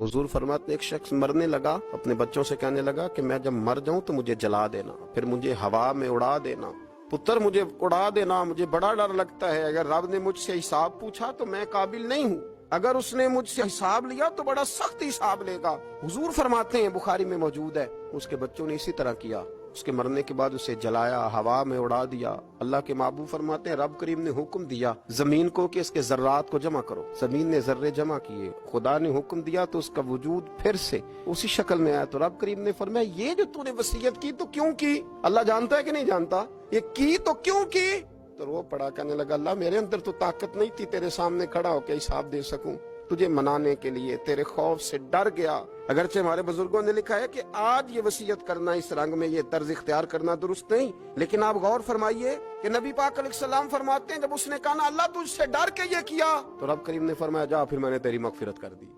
हुजूर फरमाते एक शख्स मरने लगा, अपने बच्चों से कहने लगा कि मैं जब मर जाऊं तो मुझे जला देना, फिर मुझे हवा में उड़ा देना। पुत्र मुझे उड़ा देना, मुझे बड़ा डर लगता है, अगर रब ने मुझसे हिसाब पूछा तो मैं काबिल नहीं हूँ, अगर उसने मुझसे हिसाब लिया तो बड़ा सख्त हिसाब लेगा। हुजूर फरमाते हैं, बुखारी में मौजूद है, उसके बच्चों ने इसी तरह किया। उसके मरने के बाद उसे जलाया, हवा में उड़ा दिया। अल्लाह के महबूब फरमाते हैं, रब करीम ने हुक्म दिया जमीन को कि इसके जर्रात को जमा करो। जमीन ने जर्रे जमा किए, खुदा ने हुक्म दिया तो उसका वजूद फिर से उसी शक्ल में आया। तो रब करीम ने फरमाया, ये जो तूने वसीयत की तो क्यों की? अल्लाह जानता है कि नहीं जानता? ये की तो क्यों की? तो रो पड़ा, कहने लगा, अल्लाह मेरे अंदर तो ताकत नहीं थी तेरे सामने खड़ा होकर हिसाब दे सकूं, तुझे मनाने के लिए तेरे खौफ से डर गया। अगरचे हमारे बुजुर्गों ने लिखा है कि आज ये वसीयत करना, इस रंग में ये तर्ज इख्तियार करना दुरुस्त नहीं, लेकिन आप गौर फरमाइए कि नबी पाक अलैहिस्सलाम फरमाते हैं, जब उसने कहा ना अल्लाह तुझसे डर के ये किया, तो रब करीम ने फरमाया, जा फिर मैंने तेरी मगफिरत कर दी।